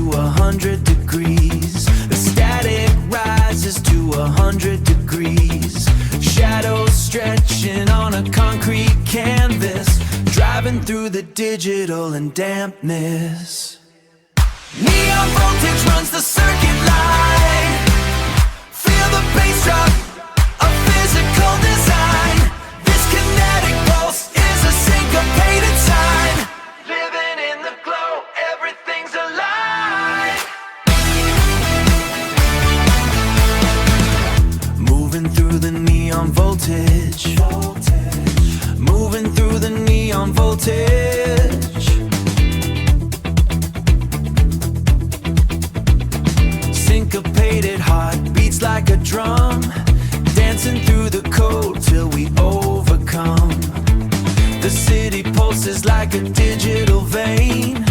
to 100 degrees. The static rises to 100 degrees. Shadows stretching on a concrete canvas, driving through the digital and dampness. Neon voltage runs the circuit line. Feel the bass drop, a physical design. This kinetic pulse is a syncopated sign. Living in the glow, everything's alive. Moving through the neon voltage. Moving through the neon voltage. Syncopated heart beats like a drum, dancing through the cold till we overcome. The city pulses like a digital vein,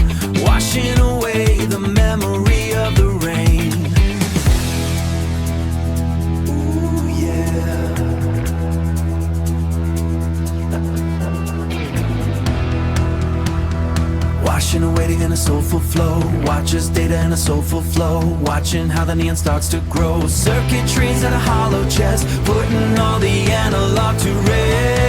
washing away the memory of the rain. Ooh, yeah. Washing away in a soulful flow. Watch us data in a soulful flow. Watching how the neon starts to grow. Circuitries in a hollow chest, putting all the analog to rest.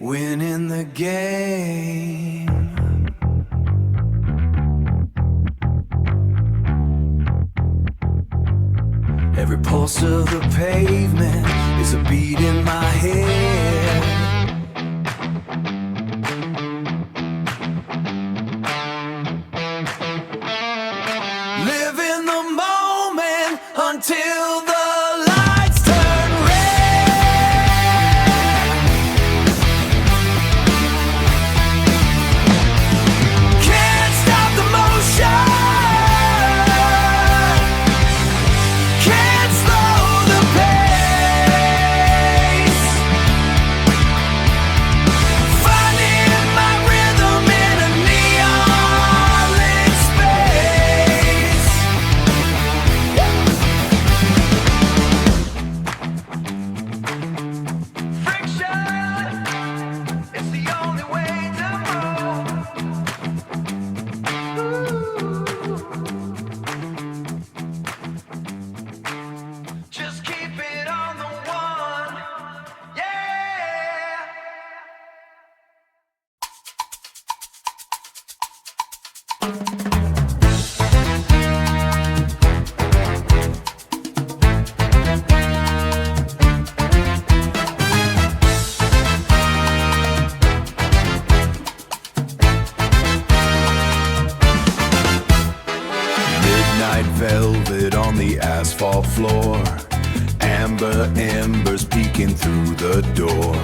Winning the game. Every pulse of the pavement is a beat in my head. Live in the moment until the lights turn red. Can't stop the motion. Can't slow the pace. Amber embers peeking through the door.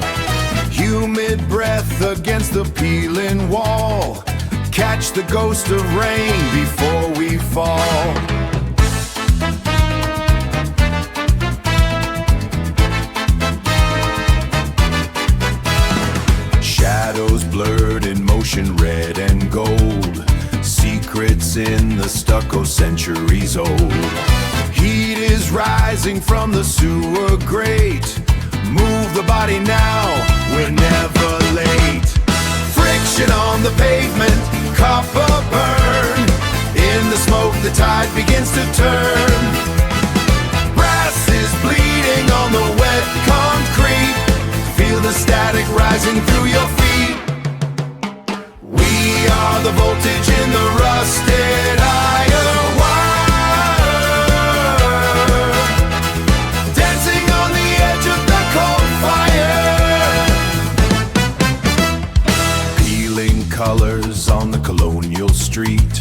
Humid breath against the peeling wall. Catch the ghost of rain before we fall. Shadows blurred in motion, red and gold. Secrets in the stucco, centuries old. Heat is rising from the sewer grate. Move the body now, we're never late. Friction on the pavement, copper burn. In the smoke the tide begins to turn. Brass is bleeding on the wet concrete. Feel the static rising through your feet. We are the voltage in the rusted iron wire. Dancing on the edge of the cold fire. Peeling colors on the colonial street.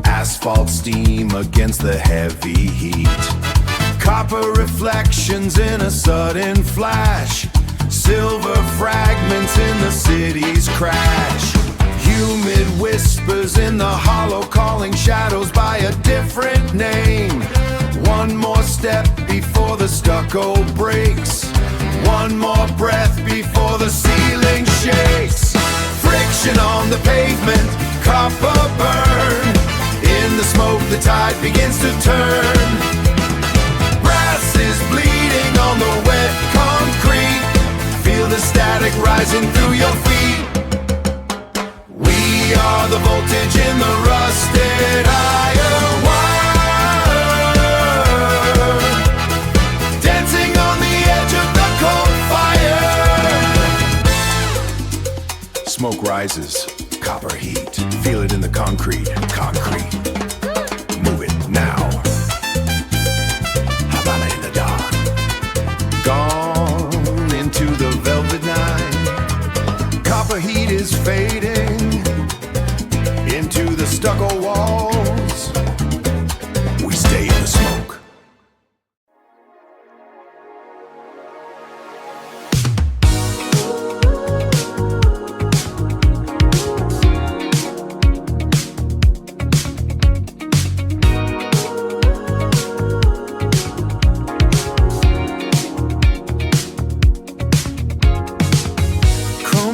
Asphalt steam against the heavy heat. Copper reflections in a sudden flash. Silver fragments in the city's crash. Humid whispers in the hollow, calling shadows by a different name. One more step before the stucco breaks. One more breath before the ceiling shakes. Friction on the pavement, copper burn. In the smoke the tide begins to turn. Brass is bleeding on the wet concrete. Feel the static rising through your feet. We are the voltage in the rusted iron wire. Dancing on the edge of the cold fire. Smoke rises, copper heat. Feel it in the concrete, concrete. Move it now. Havana in the dark. Gone into the velvet night. Copper heat is fading into the stucco walls. We stay in the smoke.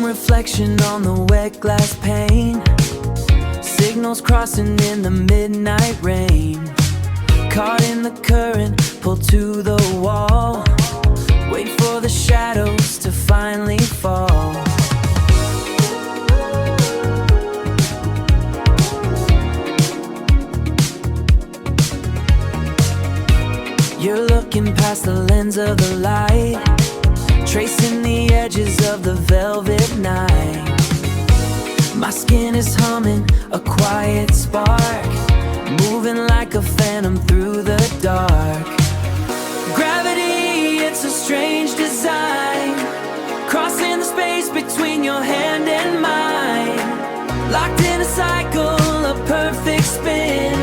Reflection on the wet glass pane. Signals crossing in the midnight rain. Caught in the current, pulled to the wall. Wait for the shadows to finally fall. You're looking past the lens of the light, tracing the edges of the velvet night. My skin is humming, a quiet spark, moving like a phantom through the dark. Gravity, it's a strange design, crossing the space between your hand and mine. Locked in a cycle, a perfect spin,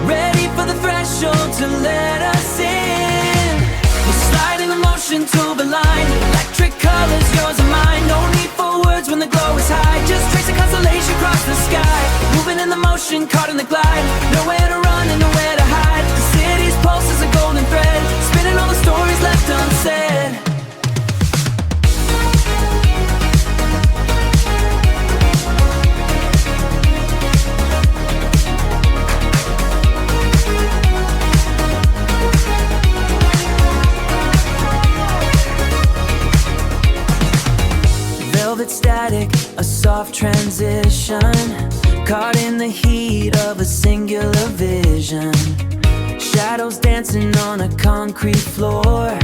ready for the threshold to let us in. We're sliding emotion to the line, electric colors, yours and mine. No need for words when the glow is high, just trace a constellation across the sky. Moving in the motion, caught in the glide, nowhere to run and nowhere to hide. The city's pulse is a golden thread, spinning all the stories left unsaid. Velvet static, a soft transition, caught in the heat of a singular vision. Shadows dancing on a concrete floor,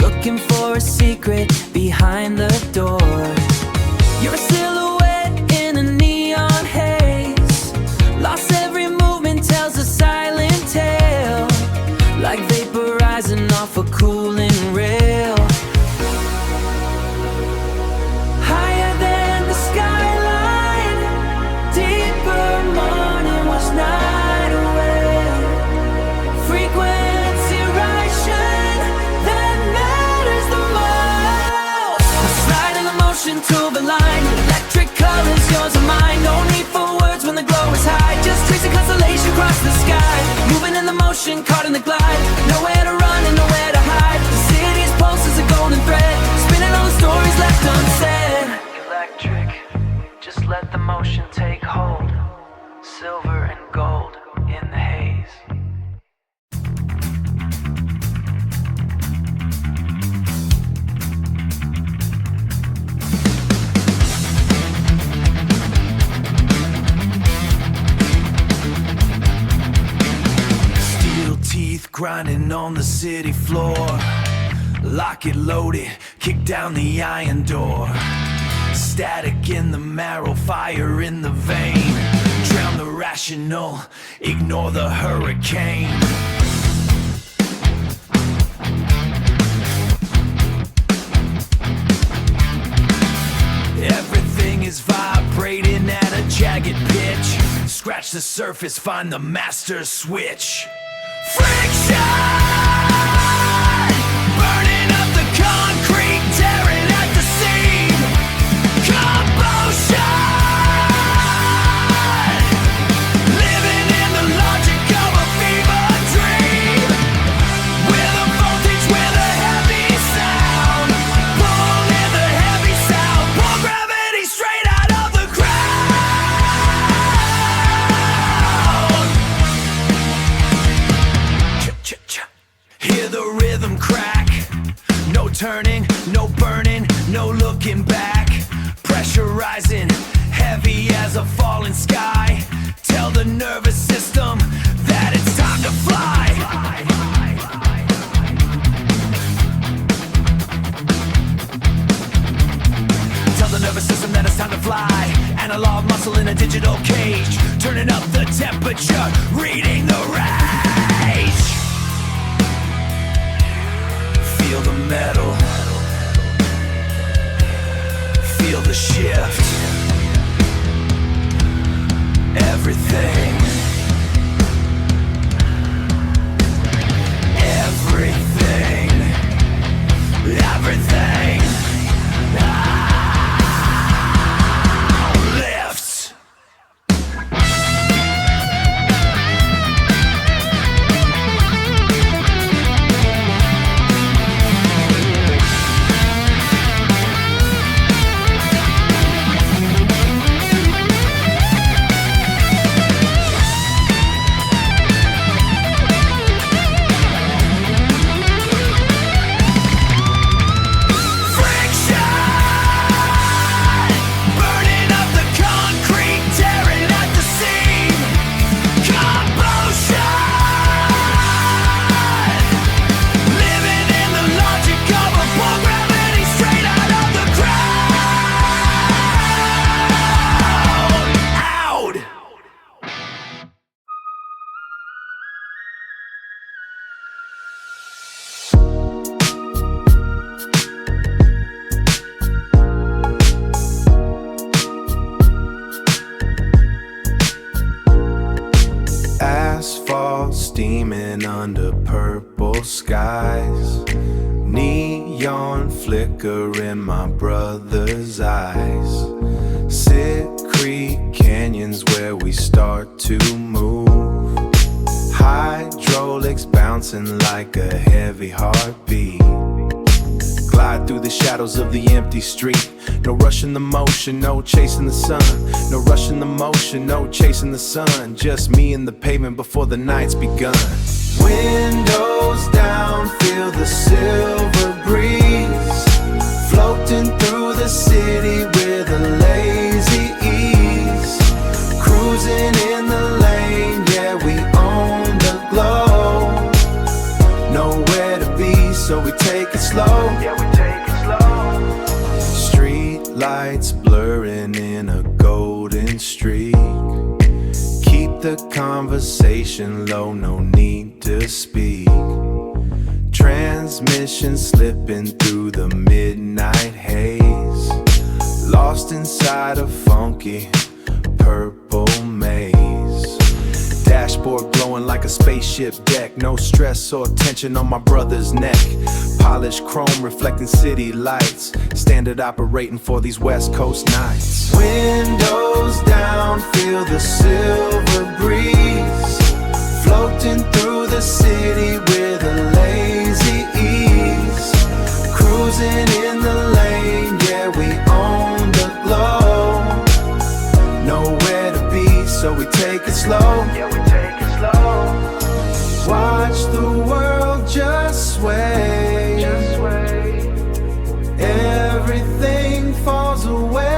looking for a secret behind the door. You're a silhouette in a neon haze, lost every movement tells a silent tale, like vaporizing off a cooling rail. Night away, frequency rising, motion, caught in the glide. Nowhere to run and nowhere to hide. The city's pulse is a golden thread, spinning all the stories left unsaid. Electric, just let the motion take hold. Silver and gold in the haze. Steel teeth grinding on the city floor. Lock it, load it, kick down the iron door. Static in the marrow, fire in the vein. Drown the rational, ignore the hurricane. Everything is vibrating at a jagged pitch. Scratch the surface, find the master switch. Friction! Burning up the concrete, tearing at the seam. Commotion! Living in the logic of a fever dream. With a voltage, with a heavy sound. Pull in the heavy sound. Pull gravity straight out of the ground. Ch-ch-ch. Hear the rhythm crack. No turning, no burning, no looking back. Pressure rising, heavy as a falling sky. Tell the nervous system that it's time to fly. Tell the nervous system that it's time to fly. Analog muscle in a digital cage. Turning up the temperature, reading the rage. Feel the metal. Feel the shift. Everything. Everything. Everything. Lifts. Asphalt steaming under purple skies. Neon flicker in my brother's eyes. Sick Creek Canyon's where we start to move. Hydraulics bouncing like a heavy heartbeat. Glide through the shadows of the empty street. No rushing the motion, no chasing the sun. No rushing the motion, no chasing the sun. Just me and the pavement before the night's begun. Windows down, feel the silver breeze. Floating through the city with a lazy ease. Cruising in the lane, yeah, we own the globe. Nowhere to be, so we take it slow. Yeah, we take it slow. Street lights blurring in a golden streak. Keep the conversation low, no need to speak. Transmission slipping through the midnight haze. Lost inside a funky purple maze. Dashboard glowing like a spaceship deck. No stress or tension on my brother's neck. Polished chrome reflecting city lights. Standard operating for these West Coast nights. Windows down, feel the silver breeze. floating through the city with a lazy ease, cruising in the lane, yeah, we own the globe. Nowhere to be, so we take it slow. Yeah, we take it slow. Watch the world just sway. Just sway. Everything falls away.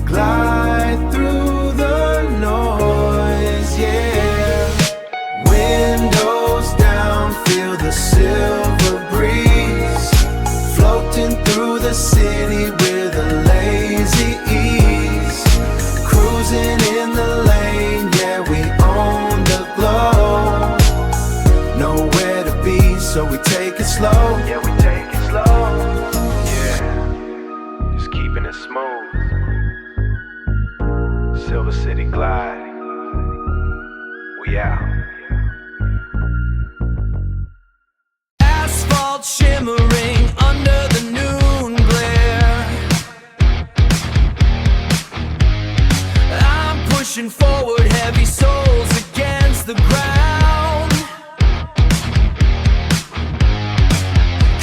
Glide through the noise, yeah. Windows down, feel the silver breeze, floating through the city with a lazy ease, cruising in the lane, yeah, we own the globe. Nowhere to be, so we take it slow. Yeah, we take it slow. Yeah, just keeping it smooth. Silver City Glide. We out. Asphalt shimmering under the noon glare. I'm pushing forward, heavy soles against the ground.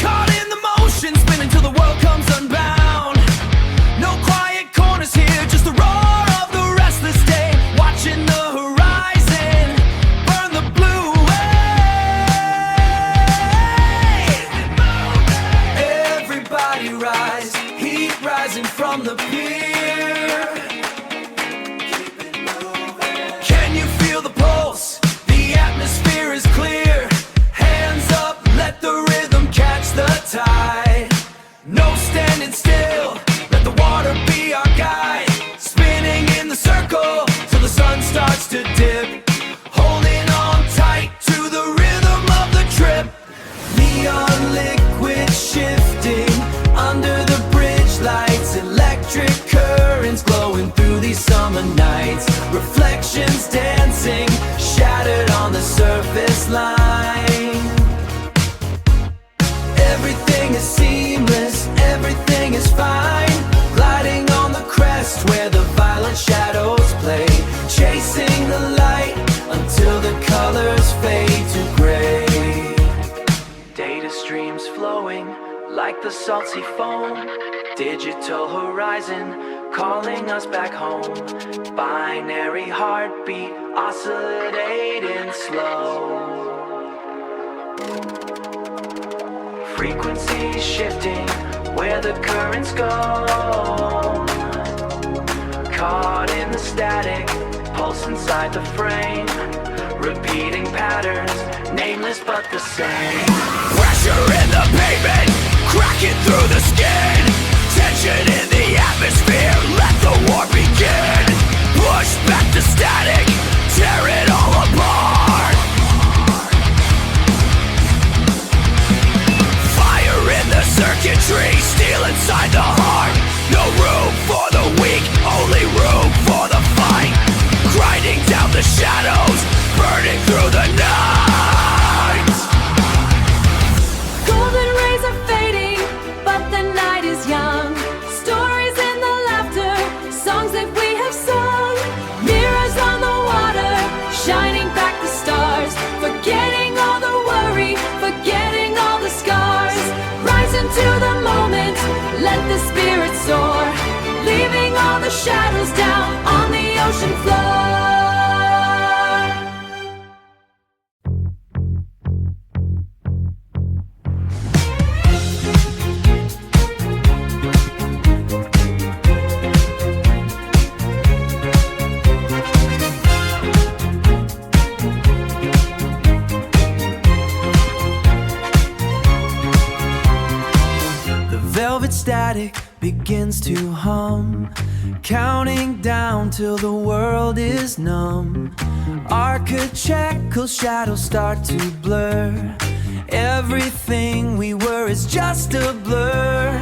Caught in the motion, spinning till the world comes unbound. No quiet corners here, just the roar of the restless day. Watching the horizon burn the blue away. Everybody rise, heat rising from the pier. Can you feel the pulse? The atmosphere is clear. Hands up, let the rhythm catch the tide. No standing still, let the water be our guide. Spinning in the circle till the sun starts to dip. Holding on tight to the rhythm of the trip. Neon liquid shifting under the bridge lights. Electric currents glowing through these summer nights. Reflections dancing, shattered on the surface line. Everything is seamless, everything is fine. Gliding on the crest where the violent shadows play. Chasing the light until the colors fade to gray. Data streams flowing like the salty foam. Digital horizon calling us back home. Binary heartbeat oscillating slow. Frequencies shifting where the currents go. Caught in the static, pulse inside the frame. Repeating patterns, nameless but the same. Pressure in the pavement, cracking through the skin. Tension in the atmosphere, let the war begin. Push back the static, tear it all apart. Fire in the circuitry, steel inside the heart. No room for the weak, only room for the fight. Grinding down the shadows, burning through the night. Golden rays are fading, but the night is young. Stories in the laughter, songs that we have sung. Mirrors on the water, shining back the stars. Forgetting all the worry, forgetting all the scars. Rise into the moment, let the spirit soar. Leaving all the shadows down on the ocean floor. Velvet static begins to hum, counting down till the world is numb. Archetypal shadows start to blur. Everything we were is just a blur.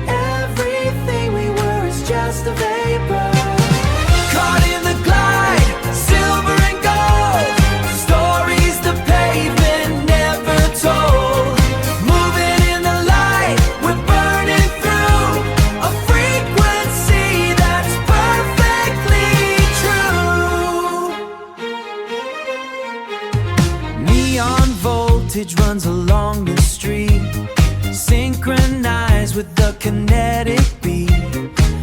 Everything we were is just a vapor. Caught in the glide, silver and gold. Stories the pavement never told. Moving in the light, we're burning through a frequency that's perfectly true. the street, synchronized with the kinetic beat.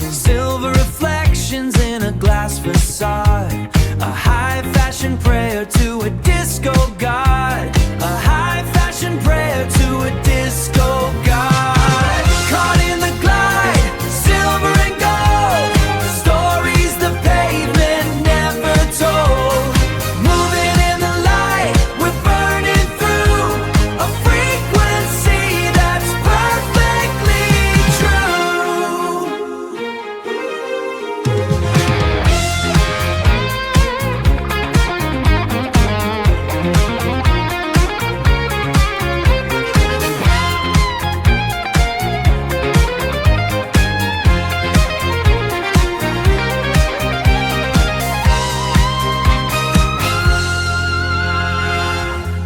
Silver reflections in a glass facade, a high fashion prayer to a disco god, a high fashion prayer to a disco god. Caught in the glide, silver and gold, stories the pavement never told. Moving in the light, we're burning through a frequency that's perfectly true.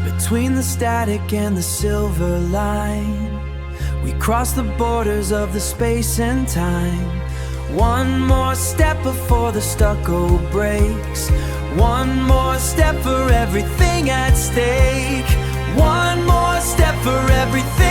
Between the static and the silver line, we cross the borders of the space and time. One more step before the stucco breaks, one more step for everything at stake, one more step for everything